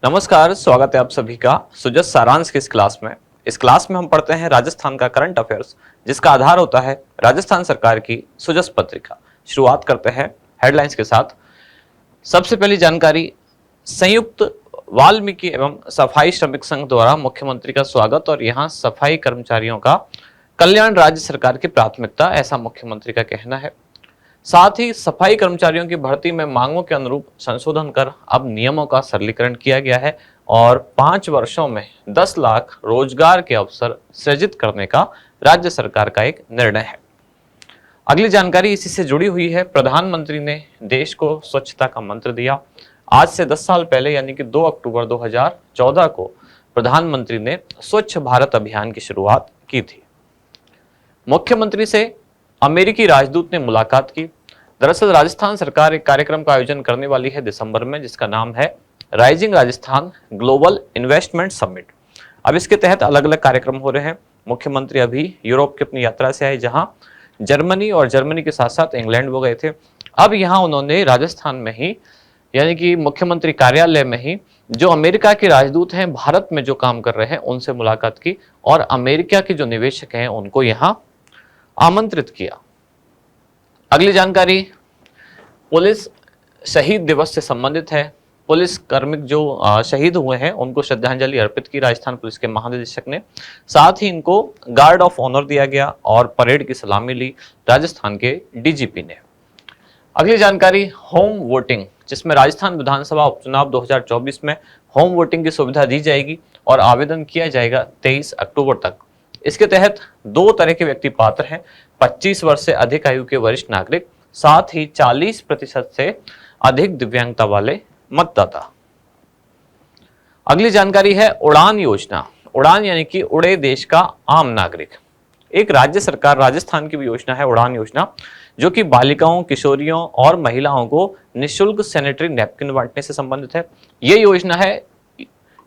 नमस्कार, स्वागत है आप सभी का सुजस सारांश की इस क्लास में। इस क्लास में हम पढ़ते हैं राजस्थान का करंट अफेयर्स, जिसका आधार होता है राजस्थान सरकार की सुजस पत्रिका। शुरुआत करते हैं हेडलाइंस के साथ। सबसे पहली जानकारी, संयुक्त वाल्मीकि एवं सफाई श्रमिक संघ द्वारा मुख्यमंत्री का स्वागत और यहाँ सफाई कर्मचारियों का कल्याण राज्य सरकार की प्राथमिकता, ऐसा मुख्यमंत्री का कहना है। साथ ही सफाई कर्मचारियों की भर्ती में मांगों के अनुरूप संशोधन कर अब नियमों का सरलीकरण किया गया है और 5 वर्षों में 10 लाख रोजगार के अवसर सृजित करने का राज्य सरकार का एक निर्णय है। अगली जानकारी इसी से जुड़ी हुई है। प्रधानमंत्री ने देश को स्वच्छता का मंत्र दिया। आज से 10 साल पहले यानी कि 2 अक्टूबर 2014 को प्रधानमंत्री ने स्वच्छ भारत अभियान की शुरुआत की थी। मुख्यमंत्री से अमेरिकी राजदूत ने मुलाकात की। दरअसल राजस्थान सरकार एक कार्यक्रम का आयोजन करने वाली है दिसंबर में, जिसका नाम है rising Rajasthan global investment summit. अब इसके तहत अलग अलग कार्यक्रम हो रहे हैं। मुख्यमंत्री अभी यूरोप की अपनी यात्रा से आए, जहां जर्मनी के साथ साथ इंग्लैंड वो गए थे। अब यहाँ उन्होंने राजस्थान में ही यानी कि मुख्यमंत्री कार्यालय में ही जो अमेरिका के राजदूत हैं, भारत में जो काम कर रहे हैं, उनसे मुलाकात की और अमेरिका के जो निवेशक हैं उनको यहाँ आमंत्रित किया। अगली जानकारी पुलिस शहीद दिवस से संबंधित है। पुलिस कार्मिक जो शहीद हुए हैं उनको श्रद्धांजलि अर्पित की राजस्थान पुलिस के महानिदेशक ने। साथ ही इनको गार्ड ऑफ ऑनर दिया गया और परेड की सलामी ली राजस्थान के डीजीपी ने। अगली जानकारी, होम वोटिंग, जिसमें राजस्थान विधानसभा उपचुनाव 2024 में होम वोटिंग की सुविधा दी जाएगी और आवेदन किया जाएगा 23 अक्टूबर तक। इसके तहत 2 तरह के व्यक्ति पात्र हैं, 25 वर्ष से अधिक आयु के वरिष्ठ नागरिक, साथ ही 40% से अधिक दिव्यांगता वाले मतदाता। अगली जानकारी है उड़ान योजना। उड़ान यानी कि उड़े देश का आम नागरिक। एक राज्य सरकार राजस्थान की भी योजना है उड़ान योजना, जो कि बालिकाओं, किशोरियों और महिलाओं को निःशुल्क सैनिटरी नैपकिन बांटने से संबंधित है। ये योजना है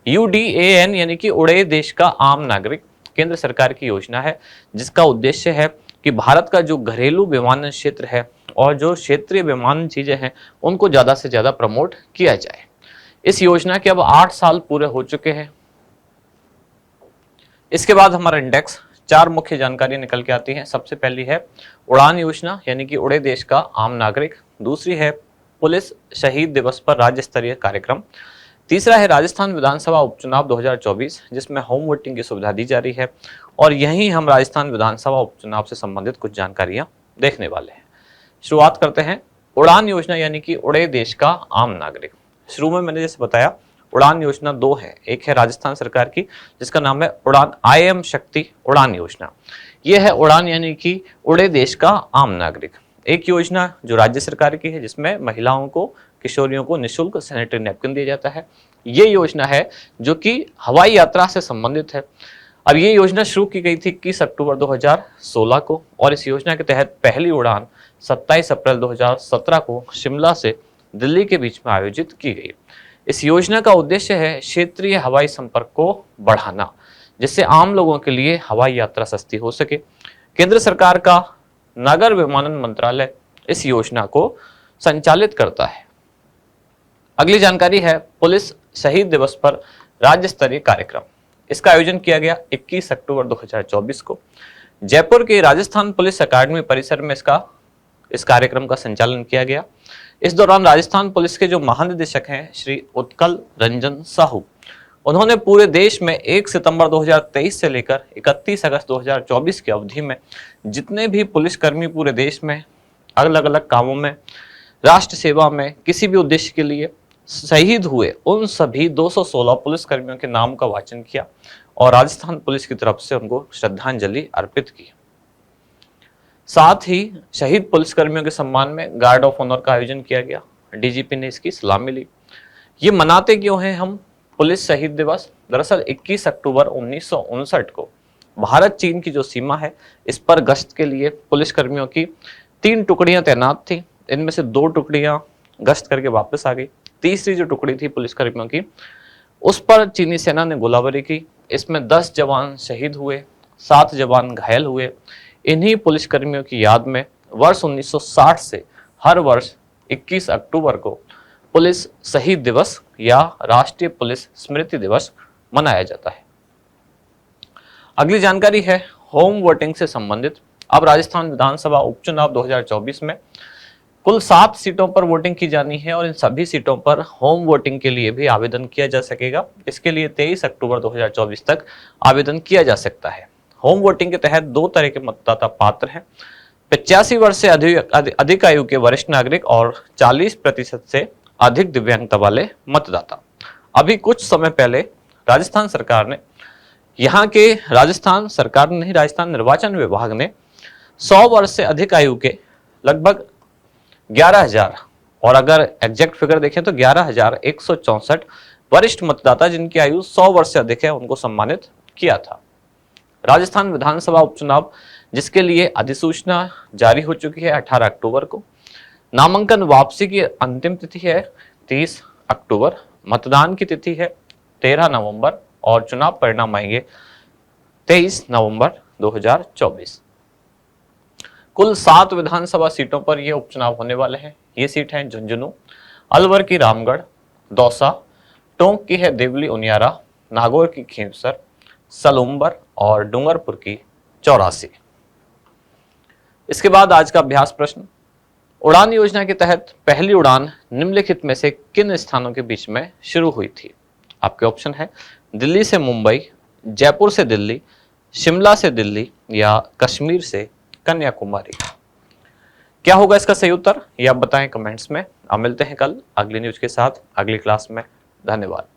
UDAN यानी कि उड़े देश का आम नागरिक। केंद्र सरकार की योजना है, जिसका उद्देश्य है कि भारत का जो घरेलू विमानन क्षेत्र है और जो क्षेत्रीय विमानन चीजें हैं उनको ज्यादा से ज्यादा प्रमोट किया जाए। इस योजना के अब 8 साल पूरे हो चुके हैं। इसके बाद हमारा इंडेक्स 4 मुख्य जानकारी निकल के आती है। सबसे पहली है उड़ान योजना यानी कि उड़े देश का आम नागरिक। दूसरी है पुलिस शहीद दिवस पर राज्य स्तरीय कार्यक्रम। तीसरा है राजस्थान विधानसभा उपचुनाव 2024, जिसमें होम वोटिंग की सुविधा दी जा रही है और यहीं हम राजस्थान विधानसभा उपचुनाव से संबंधित कुछ जानकारियां देखने वाले हैं। शुरुआत करते हैं उड़ान योजना यानी कि उड़े देश का आम नागरिक। शुरू में मैंने जैसे बताया उड़ान योजना 2 है। एक है राजस्थान सरकार की, जिसका नाम है उड़ान IM शक्ति उड़ान योजना। यह है उड़ान यानी कि उड़े देश का आम नागरिक। एक योजना जो राज्य सरकार की है, जिसमें महिलाओं को, किशोरियों को निःशुल्क सैनिटरी नैपकिन दिया जाता है। ये योजना है जो कि हवाई यात्रा से संबंधित है। अब ये योजना शुरू की गई थी 21 अक्टूबर 2016 को और इस योजना के तहत पहली उड़ान 27 अप्रैल 2017 को शिमला से दिल्ली के बीच में आयोजित की गई। इस योजना का उद्देश्य है क्षेत्रीय हवाई संपर्क को बढ़ाना, जिससे आम लोगों के लिए हवाई यात्रा सस्ती हो सके। केंद्र सरकार का नागर विमानन मंत्रालय इस योजना को संचालित करता है। अगली जानकारी है पुलिस शहीद दिवस पर राज्य स्तरीय कार्यक्रम। इसका आयोजन किया गया 21 अक्टूबर 2024 को जयपुर के राजस्थान पुलिस अकादमी परिसर में इस कार्यक्रम का संचालन किया गया। इस दौरान राजस्थान पुलिस के जो महानिदेशक हैं श्री उत्कल रंजन साहू, उन्होंने पूरे देश में 1 सितंबर 2023 से लेकर 31 अगस्त 2024 की अवधि में जितने भी पुलिसकर्मी पूरे देश में अलग अलग कामों में, राष्ट्र सेवा में, किसी भी उद्देश्य के लिए शहीद हुए उन सभी 216 पुलिसकर्मियों के नाम का वाचन किया और राजस्थान पुलिस की तरफ से उनको श्रद्धांजलि अर्पित की। साथ ही शहीद पुलिसकर्मियों के सम्मान में गार्ड ऑफ ऑनर का आयोजन किया गया। डीजीपी ने इसकी सलामी ली। ये मनाते क्यों हैं हम पुलिस शहीद दिवस? दरअसल 21 अक्टूबर 1959 को भारत चीन की जो सीमा है, इस पर गश्त के लिए पुलिसकर्मियों की 3 टुकड़ियां तैनात थी। इनमें से 2 टुकड़ियां गश्त करके वापस आ गई। तीसरी जो टुकड़ी थी पुलिसकर्मियों की, उस पर चीनी सेना ने गोलाबारी की। इसमें 10 जवान शहीद हुए, 7 जवान घायल हुए। इन्हीं पुलिसकर्मियों की याद में वर्ष 1960 से हर वर्ष 21 अक्टूबर को पुलिस शहीद दिवस या राष्ट्रीय पुलिस स्मृति दिवस मनाया जाता है। अगली जानकारी है होम वोटिंग से संबंधित। अब राजस्थान विधानसभा उपचुनाव 2024 में कुल 7 सीटों पर वोटिंग की जानी है और इन सभी सीटों पर होम वोटिंग के लिए भी आवेदन किया जा सकेगा। इसके लिए 23 अक्टूबर 2024 तक आवेदन किया जा सकता है। होम वोटिंग के तहत 2 तरह के मतदाता पात्र हैं: 85 वर्ष से अधिक आयु के वरिष्ठ नागरिक और 40% से अधिक दिव्यांगता वाले मतदाता। अभी कुछ समय पहले राजस्थान सरकार ने राजस्थान निर्वाचन विभाग ने 100 वर्ष से अधिक आयु के लगभग 11,000 और अगर एग्जैक्ट फिगर देखें तो 11,164 वरिष्ठ मतदाता जिनकी आयु 100 वर्ष से अधिक है उनको सम्मानित किया था। राजस्थान विधानसभा उपचुनाव जिसके लिए अधिसूचना जारी हो चुकी है 18 अक्टूबर को। नामांकन वापसी की अंतिम तिथि है 30 अक्टूबर। मतदान की तिथि है 13 नवंबर और चुनाव परिणाम आएंगे 23 नवंबर 2024। कुल 7 विधानसभा सीटों पर यह उपचुनाव होने वाले हैं। ये सीट हैं झुंझुनू, अलवर की रामगढ़, दौसा, टोंक की है देवली उनियारा, नागौर की खींवसर, सलूम्बर और डूंगरपुर की 84। इसके बाद आज का अभ्यास प्रश्न। उड़ान योजना के तहत पहली उड़ान निम्नलिखित में से किन स्थानों के बीच में शुरू हुई थी? आपके ऑप्शन है दिल्ली से मुंबई, जयपुर से दिल्ली, शिमला से दिल्ली या कश्मीर से कन्याकुमारी। क्या होगा इसका सही उत्तर ये आप बताएं कमेंट्स में। अब मिलते हैं कल अगली न्यूज के साथ अगली क्लास में। धन्यवाद।